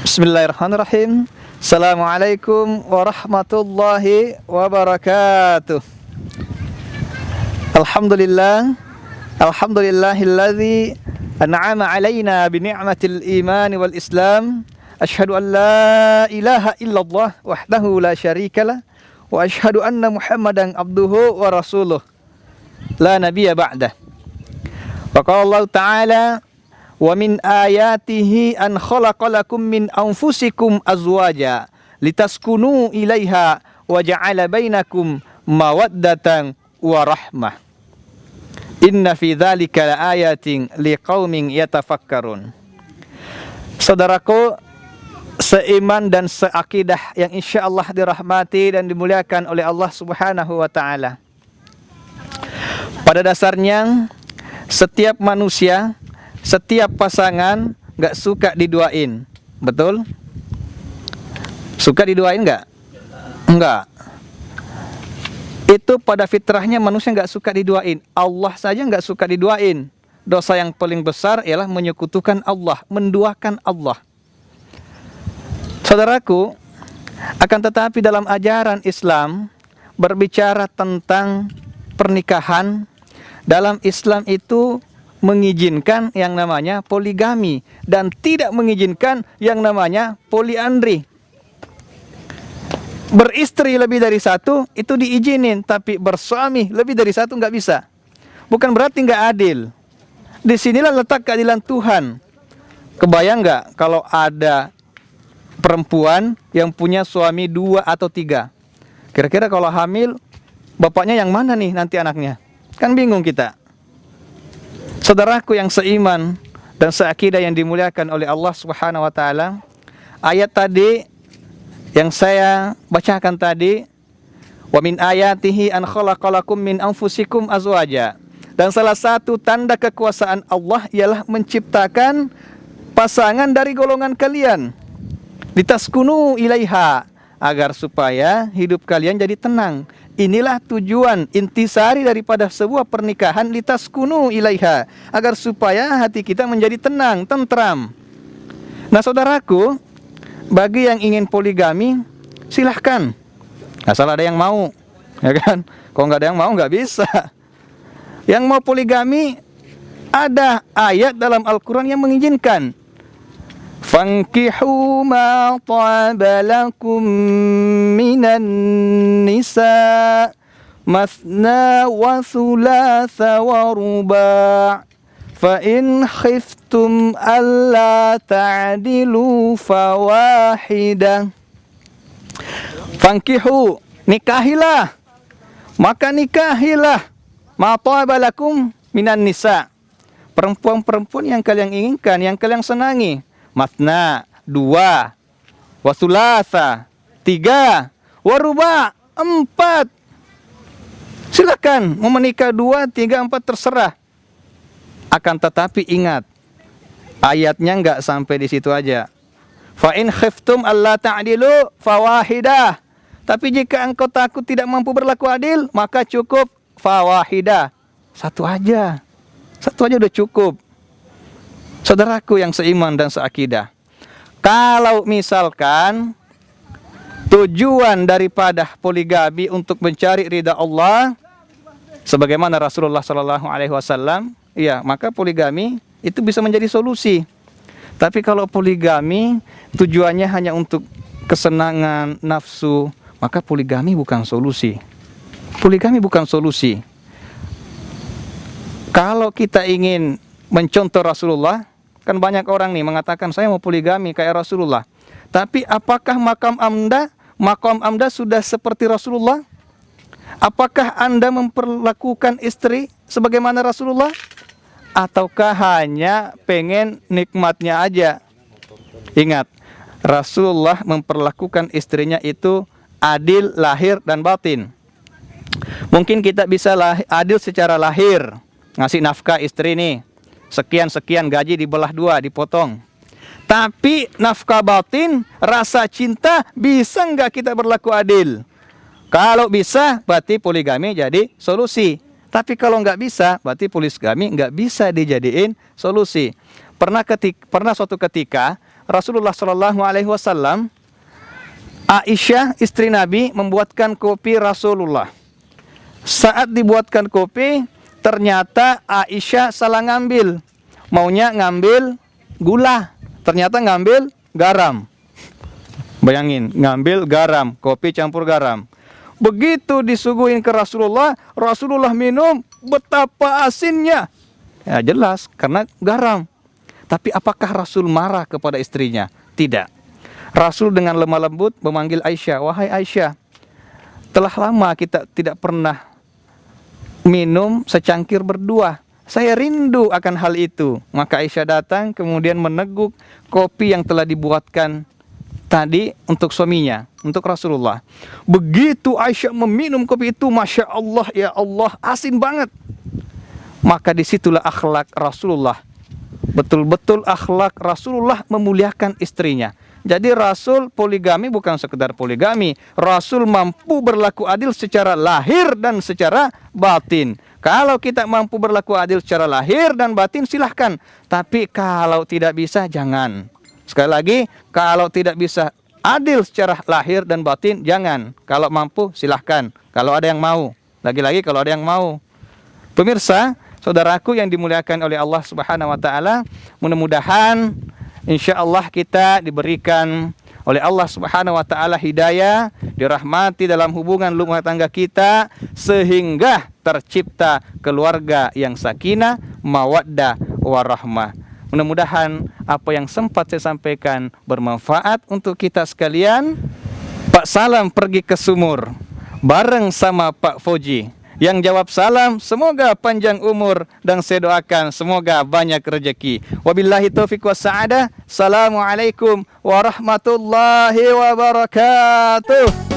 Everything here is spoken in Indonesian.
Bismillahirrahmanirrahim. Assalamualaikum warahmatullahi wabarakatuh. Alhamdulillah. Alhamdulillahilladzi an'ama alaina bi ni'matil iman wal islam. Asyhadu an la ilaha illallah wahdahu la syarikalah wa asyhadu anna Muhammadan abduhu wa rasuluh. La nabiyya ba'dah. Wa qala Allah Ta'ala wa min ayatihi an khalaqalakum min anfusikum azwaja litaskunu ilaiha wa ja'ala bainakum mawaddatan wa rahmah. Inna fi dzalika laayatin liqaumin yatafakkarun. Saudaraku seiman dan seakidah yang insyaallah dirahmati dan dimuliakan oleh Allah Subhanahu wa taala. Pada dasarnya setiap manusia, setiap pasangan gak suka diduain. Betul? Suka diduain gak? Enggak. Itu pada fitrahnya manusia gak suka diduain. Allah saja gak suka diduain. Dosa yang paling besar ialah menyekutukan Allah, menduakan Allah. Saudaraku, akan tetapi dalam ajaran Islam berbicara tentang pernikahan, dalam Islam itu mengizinkan yang namanya poligami dan tidak mengizinkan yang namanya poliandri. Beristri lebih dari satu itu diizinin, tapi bersuami lebih dari satu nggak bisa. Bukan berarti nggak adil. Disinilah letak keadilan Tuhan. Kebayang nggak kalau ada perempuan yang punya suami 2 atau 3? Kira-kira kalau hamil, bapaknya yang mana nih nanti anaknya? Kan bingung kita. Saudaraku yang seiman dan seakidah yang dimuliakan oleh Allah Subhanahu wa taala, ayat tadi yang saya bacakan tadi, wa min ayatihi an khalaqalakum min anfusikum azwaja. Dan salah satu tanda kekuasaan Allah ialah menciptakan pasangan dari golongan kalian. Litaskunu ilaiha, agar supaya hidup kalian jadi tenang. Inilah tujuan intisari daripada sebuah pernikahan, litaskunu ilaiha, agar supaya hati kita menjadi tenang, tentram. Nah saudaraku, bagi yang ingin poligami, silahkan, asal ada yang mau, ya kan? Kalau nggak ada yang mau nggak bisa. Yang mau poligami, ada ayat dalam Al-Quran yang mengizinkan. Fankihu ma taba lakum minan nisa mathna wa thulatha wa ruba' fa in khiftum alla ta'dilu fawahidah. Fankihu, nikahilah, maka nikahilah ma taba lakum minan nisa, perempuan-perempuan yang kalian inginkan, yang kalian senangi. Matna 2, wasulatha 3, waruba 4. Silakan mau menikah 2, 3, 4 terserah. Akan tetapi ingat, ayatnya enggak sampai di situ aja. Fa in khiftum alla ta'dilu fawahidah. Tapi jika engkau takut tidak mampu berlaku adil, maka cukup fawahidah. Satu aja udah cukup. Saudaraku yang seiman dan seakidah, kalau misalkan tujuan daripada poligami untuk mencari ridha Allah, sebagaimana Rasulullah SAW, ya maka poligami itu bisa menjadi solusi. Tapi kalau poligami tujuannya hanya untuk kesenangan nafsu, maka poligami bukan solusi. Poligami bukan solusi. Kalau kita ingin mencontoh Rasulullah, kan banyak orang nih mengatakan saya mau poligami kayak Rasulullah. Tapi apakah makam Anda sudah seperti Rasulullah? Apakah Anda memperlakukan istri sebagaimana Rasulullah? Ataukah hanya pengen nikmatnya aja? Ingat, Rasulullah memperlakukan istrinya itu adil lahir dan batin. Mungkin kita bisa adil secara lahir, ngasih nafkah istri nih, sekian gaji dibelah 2, dipotong. Tapi nafkah batin, rasa cinta, bisa nggak kita berlaku adil? Kalau bisa, berarti poligami jadi solusi. Tapi kalau nggak bisa, berarti poligami nggak bisa dijadiin solusi. Pernah suatu ketika Rasulullah Shallallahu Alaihi Wasallam, Aisyah istri Nabi membuatkan kopi Rasulullah. Saat dibuatkan kopi, ternyata Aisyah salah ngambil. Maunya ngambil gula, ternyata ngambil garam. Bayangin, ngambil garam, kopi campur garam. Begitu disuguhin ke Rasulullah, Rasulullah minum, betapa asinnya. Ya jelas, karena garam. Tapi apakah Rasul marah kepada istrinya? Tidak. Rasul dengan lemah lembut memanggil Aisyah, wahai Aisyah, telah lama kita tidak pernah minum secangkir berdua. Saya rindu akan hal itu. Maka Aisyah datang, kemudian meneguk kopi yang telah dibuatkan tadi untuk suaminya, untuk Rasulullah. Begitu Aisyah meminum kopi itu, Masya Allah, ya Allah, asin banget. Maka disitulah akhlak Rasulullah. Betul-betul akhlak Rasulullah memuliakan istrinya. Jadi Rasul poligami bukan sekedar poligami. Rasul mampu berlaku adil secara lahir dan secara batin. Kalau kita mampu berlaku adil secara lahir dan batin, silahkan. Tapi kalau tidak bisa, jangan. Sekali lagi, kalau tidak bisa adil secara lahir dan batin, jangan. Kalau mampu, silahkan. Kalau ada yang mau. Lagi-lagi kalau ada yang mau. Pemirsa, saudaraku yang dimuliakan oleh Allah Subhanahu wa taala, mudah-mudahan insya Allah kita diberikan oleh Allah Subhanahu wa taala hidayah, dirahmati dalam hubungan rumah tangga kita, sehingga tercipta keluarga yang sakinah, mawaddah, warahmah. Mudah-mudahan apa yang sempat saya sampaikan bermanfaat untuk kita sekalian. Pak Salam pergi ke sumur bareng sama Pak Foji. Yang jawab salam, semoga panjang umur, dan saya doakan semoga banyak rezeki. Wabillahi taufiq wassa'adah. Assalamualaikum warahmatullahi wabarakatuh.